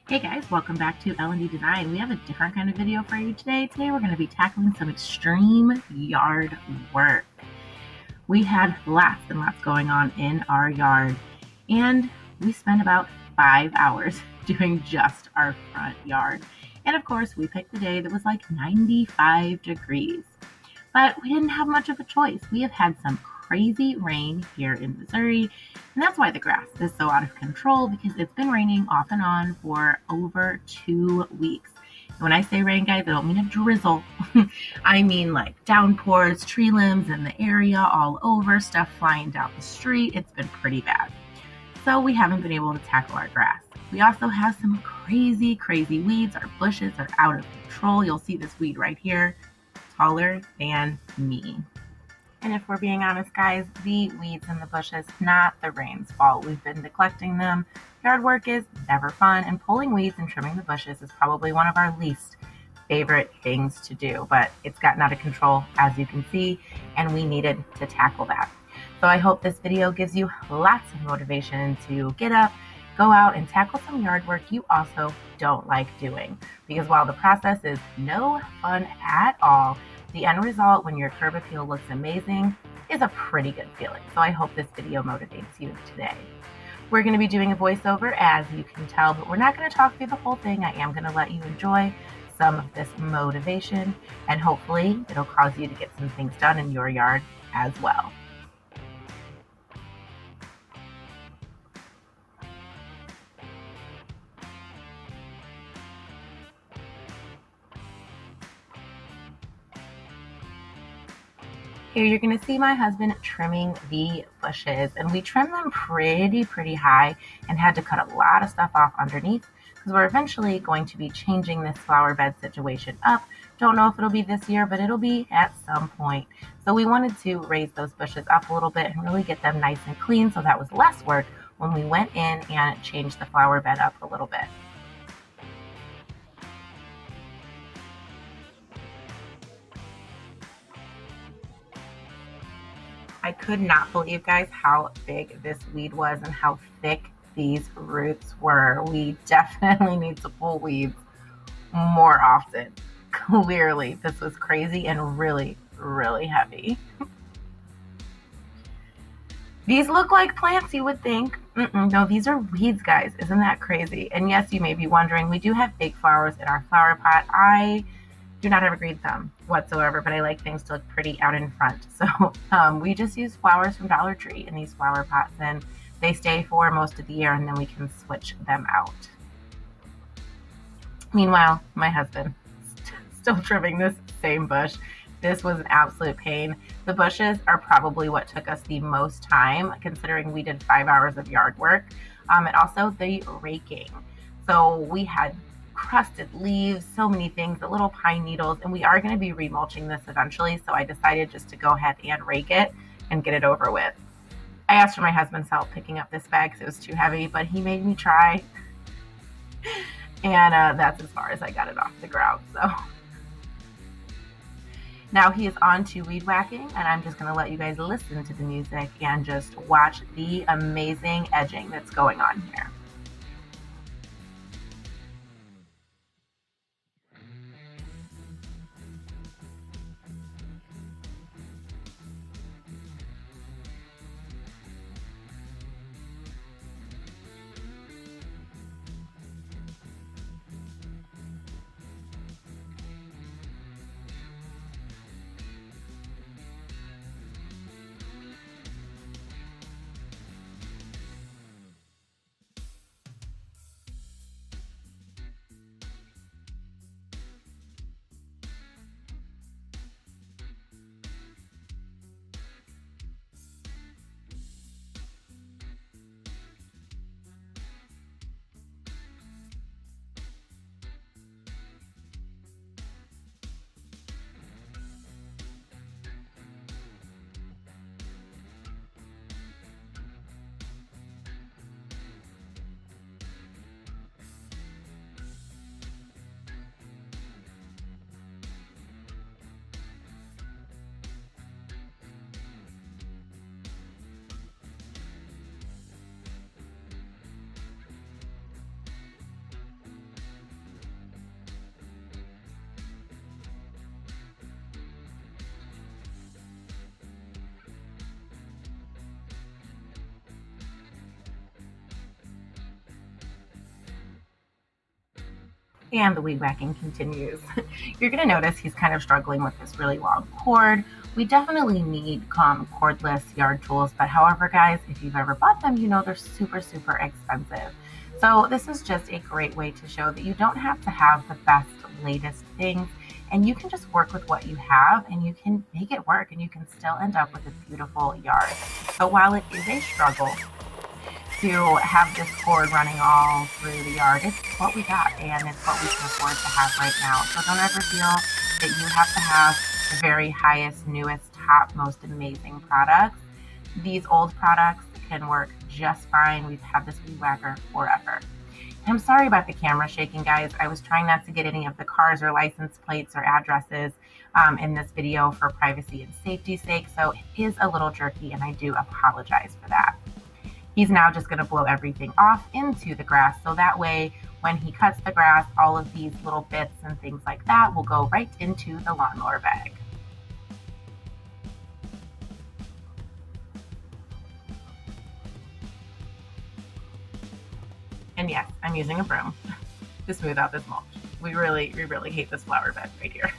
Hey guys, welcome back to L&D Design. We have a different kind of video for you today. Today we're going to be tackling some extreme yard work. We had lots and lots going on in our yard, and we spent about 5 hours doing just our front yard. And of course, we picked the day that was like 95 degrees. But we didn't have much of a choice. We have had some crazy rain here in Missouri, and that's why the grass is so out of control, because it's been raining off and on for over 2 weeks. And when I say rain, guys, I don't mean a drizzle. I mean like downpours, tree limbs in the area all over, stuff flying down the street. It's been pretty bad. So we haven't been able to tackle our grass. We also have some crazy weeds. Our bushes are out of control. You'll see this weed right here, taller than me. And if we're being honest, guys, the weeds in the bushes, not the rain's fault. We've been neglecting them. Yard work is never fun, and pulling weeds and trimming the bushes is probably one of our least favorite things to do, but it's gotten out of control, as you can see, and we needed to tackle that. So I hope this video gives you lots of motivation to get up, go out and tackle some yard work you also don't like doing. Because while the process is no fun at all, the end result, when your curb appeal looks amazing, is a pretty good feeling. So I hope this video motivates you today. We're going to be doing a voiceover, as you can tell, but we're not going to talk through the whole thing. I am going to let you enjoy some of this motivation, and hopefully it'll cause you to get some things done in your yard as well. Here you're going to see my husband trimming the bushes, and we trimmed them pretty high and had to cut a lot of stuff off underneath because we're eventually going to be changing this flower bed situation up. Don't know if it'll be this year, but it'll be at some point. So we wanted to raise those bushes up a little bit and really get them nice and clean, so that was less work when we went in and changed the flower bed up a little bit. I could not believe, guys, how big this weed was and how thick these roots were. We definitely need to pull weeds more often. Clearly, this was crazy and really heavy. These look like plants, you would think. No, these are weeds, guys. Isn't that crazy? And yes, you may be wondering, we do have big flowers in our flower pot. I do not have a green thumb whatsoever, but I like things to look pretty out in front. So we just use flowers from Dollar Tree in these flower pots, and they stay for most of the year, and then we can switch them out. Meanwhile, my husband still trimming this same bush. This was an absolute pain. The bushes are probably what took us the most time, considering we did 5 hours of yard work, and also the raking. So we had crusted leaves, so many things, the little pine needles, and we are going to be remulching this eventually, so I decided just to go ahead and rake it and get it over with. I asked for my husband's help picking up this bag because it was too heavy, but he made me try, and that's as far as I got it off the ground. So now he is on to weed whacking, and I'm just going to let you guys listen to the music and just watch the amazing edging that's going on here. And the weed whacking continues. You're going to notice he's kind of struggling with this really long cord. We definitely need cordless yard tools, but however, guys, if you've ever bought them, you know they're super, super expensive. So this is just a great way to show that you don't have to have the best, latest things, and you can just work with what you have and you can make it work and you can still end up with a beautiful yard. So while it is a struggle to have this cord running all through the yard, it's what we got and it's what we can afford to have right now. So don't ever feel that you have to have the very highest, newest, top, most amazing products. These old products can work just fine. We've had this weed whacker forever. I'm sorry about the camera shaking, guys. I was trying not to get any of the cars or license plates or addresses in this video for privacy and safety's sake, so it is a little jerky and I do apologize for that. He's now just going to blow everything off into the grass, so that way when he cuts the grass, all of these little bits and things like that will go right into the lawnmower bag. And yes, I'm using a broom to smooth out this mulch. We really hate this flower bed right here.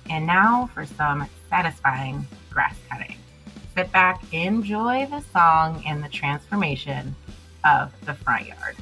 And now for some satisfying grass cutting. Sit back, enjoy the song and the transformation of the front yard.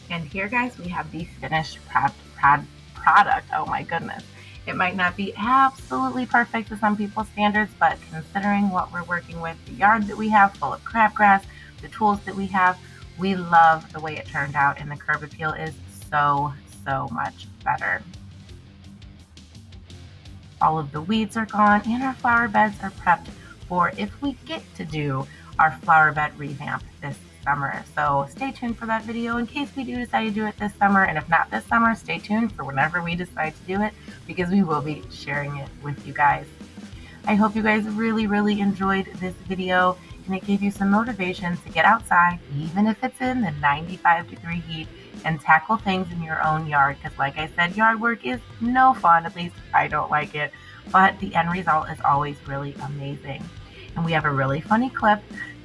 And here, guys, we have the finished product. Oh my goodness. It might not be absolutely perfect to some people's standards, but considering what we're working with, the yard that we have full of crabgrass, the tools that we have, we love the way it turned out, and the curb appeal is so much better. All of the weeds are gone, and our flower beds are prepped for if we get to do our flower bed revamp this summer. So stay tuned for that video in case we do decide to do it this summer, and if not this summer, stay tuned for whenever we decide to do it, because we will be sharing it with you guys. I hope you guys really enjoyed this video and it gave you some motivation to get outside, even if it's in the 95-degree heat, and tackle things in your own yard. Because like I said, yard work is no fun. At least I don't like it, but the end result is always really amazing. And we have a really funny clip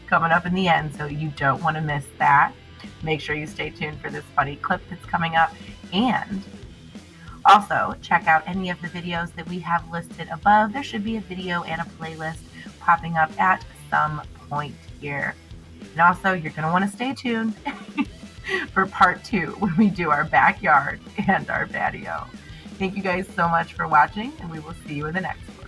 coming up in the end, so you don't want to miss that. Make sure you stay tuned for this funny clip that's coming up. And also, check out any of the videos that we have listed above. There should be a video and a playlist popping up at some point here. And also, you're going to want to stay tuned for part 2 when we do our backyard and our patio. Thank you guys so much for watching, and we will see you in the next one.